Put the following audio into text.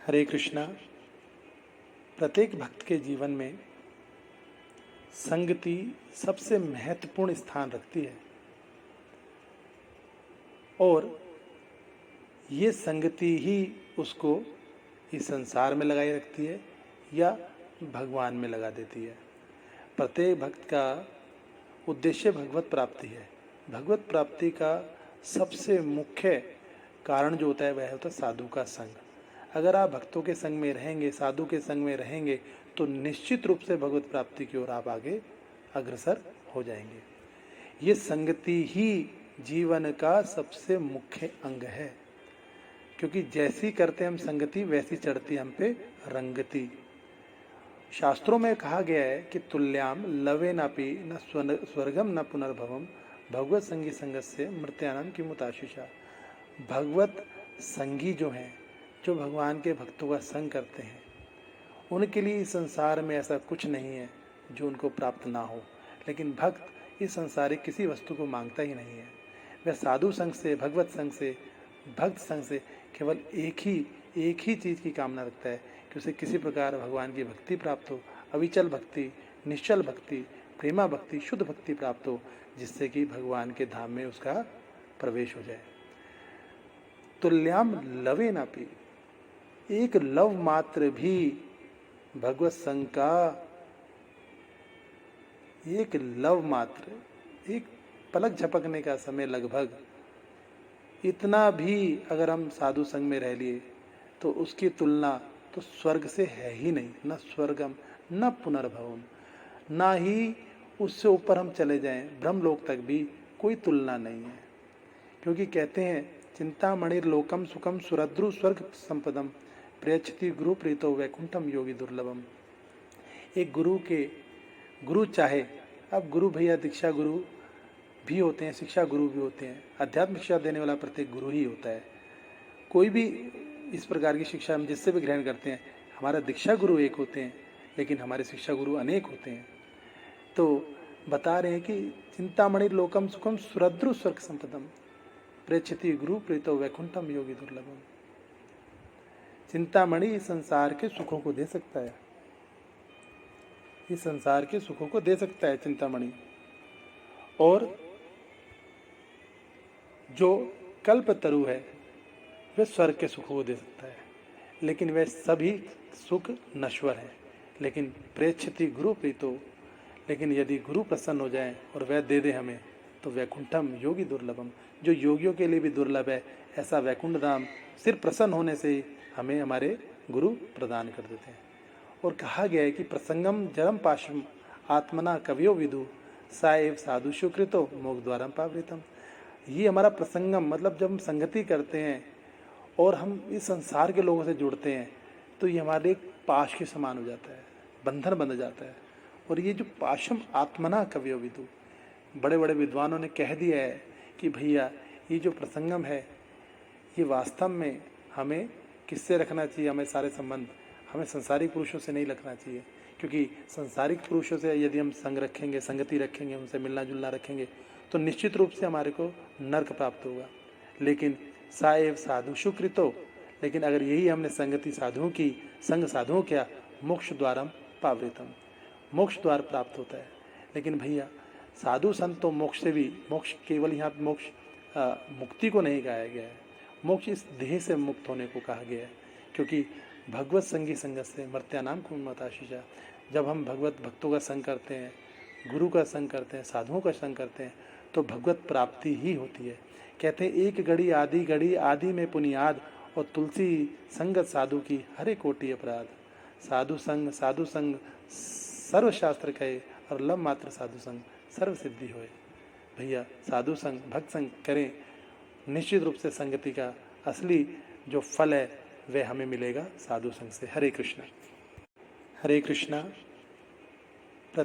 हरे कृष्णा। प्रत्येक भक्त के जीवन में संगति सबसे महत्वपूर्ण स्थान रखती है और ये संगति ही उसको इस संसार में लगाए रखती है या भगवान में लगा देती है। प्रत्येक भक्त का उद्देश्य भगवत प्राप्ति है। भगवत प्राप्ति का सबसे मुख्य कारण जो होता है वह होता है साधु का संग। अगर आप भक्तों के संग में रहेंगे, साधु के संग में रहेंगे, तो निश्चित रूप से भगवत प्राप्ति की ओर आप आगे अग्रसर हो जाएंगे। ये संगति ही जीवन का सबसे मुख्य अंग है, क्योंकि जैसी करते हम संगति वैसी चढ़ती हम पे रंगति। शास्त्रों में कहा गया है कि तुल्याम लवेनापि न स्वर्गम न पुनर्भवम भगवत संगी संगस्य मृत्यानाम की मुताशिषा। भगवत संगी जो हैं, जो भगवान के भक्तों का संग करते हैं, उनके लिए इस संसार में ऐसा कुछ नहीं है जो उनको प्राप्त ना हो। लेकिन भक्त इस संसारिक किसी वस्तु को मांगता ही नहीं है। वह साधु संग से, भगवत संग से, भक्त संग से केवल एक ही चीज़ की कामना रखता है कि उसे किसी प्रकार भगवान की भक्ति प्राप्त हो, अविचल भक्ति, निश्चल भक्ति, प्रेमा भक्ति, शुद्ध भक्ति प्राप्त हो, जिससे कि भगवान के धाम में उसका प्रवेश हो जाए। तुल्याम लवे नापी, एक लव मात्र भी भगवत संग का, एक लव मात्र, एक पलक झपकने का समय लगभग, इतना भी अगर हम साधु संग में रह लिए तो उसकी तुलना तो स्वर्ग से है ही नहीं। न स्वर्गम न पुनर्भवम, ना ही उससे ऊपर हम चले जाएं ब्रह्मलोक तक भी कोई तुलना नहीं है। क्योंकि कहते हैं चिंतामणिर लोकम सुखम सुरद्रु स्वर्ग संपदम प्रयच्छति गुरु प्रीतो वैकुंठम योगी दुर्लभम। एक गुरु चाहे, अब गुरु भैया दीक्षा गुरु भी होते हैं, शिक्षा गुरु भी होते हैं, अध्यात्म शिक्षा देने वाला प्रत्येक गुरु ही होता है। कोई भी इस प्रकार की शिक्षा हम जिससे भी ग्रहण करते हैं, हमारा दीक्षा गुरु एक होते हैं, लेकिन हमारे शिक्षा गुरु अनेक होते हैं। तो बता रहे हैं कि चिंतामणि लोकम सुखम सुरद्रु स्वर्ग संपदम प्रेक्षति गुरु प्रीतो वैकुंठम योगी दुर्लभम। चिंतामणि इस संसार के सुखों को दे सकता है, इस संसार के सुखों को दे सकता है चिंतामणि, और जो कल्प तरु है वह स्वर्ग के सुखों को दे सकता है, लेकिन वह सभी सुख नश्वर हैं। लेकिन प्रेक्षति गुरु प्रीतो, लेकिन यदि गुरु प्रसन्न हो जाए और वह दे दे हमें, तो वैकुंठम योगी दुर्लभम, जो योगियों के लिए भी दुर्लभ है, ऐसा वैकुंठ धाम सिर्फ प्रसन्न होने से ही हमें हमारे गुरु प्रदान कर देते हैं। और कहा गया है कि प्रसंगम जरम पाशम आत्मना कवियो विदु साएव साधु सुकृतो मोक्ष द्वारम पावृतम। ये हमारा प्रसंगम मतलब जब हम संगति करते हैं और हम इस संसार के लोगों से जुड़ते हैं, तो ये हमारे एक पाश के समान हो जाता है, बंधन बन जाता है। और ये जो पाशम आत्मना कवियो विदु, बड़े बड़े विद्वानों ने कह दिया है कि भैया ये जो प्रसंगम है, ये वास्तव में हमें किससे रखना चाहिए, हमें सारे संबंध हमें संसारिक पुरुषों से नहीं रखना चाहिए। क्योंकि संसारिक पुरुषों से यदि हम संग रखेंगे, संगति रखेंगे, उनसे मिलना जुलना रखेंगे, तो निश्चित रूप से हमारे को नर्क प्राप्त होगा। लेकिन साएव साधु सुकृतो, लेकिन अगर यही हमने संगति साधुओं की, संग साधुओं किया, मोक्ष द्वारम पावृतम, मोक्ष द्वार प्राप्त होता है। लेकिन भैया साधु संतों मोक्ष से भी, मोक्ष केवल यहाँ मोक्ष मुक्ति को नहीं कहा गया है, मोक्ष इस देह से मुक्त होने को कहा गया है। क्योंकि भगवत संगी संगत से मर्त्यानाम को मताशिषा, जब हम भगवत भक्तों का संग करते हैं, गुरु का संग करते हैं, साधुओं का संग करते हैं, तो भगवत प्राप्ति ही होती है। कहते हैं एक घड़ी आदि में पुनियाद, और तुलसी संगत साधु की हरे कोटि अपराध। साधु संग सर्वशास्त्र कहे, और लव मात्र साधु संग सर्व सिद्धि होए। भैया साधु संग, भक्त संग करें, निश्चित रूप से संगति का असली जो फल है वह हमें मिलेगा साधु संग से। हरे कृष्णा। हरे कृष्णा।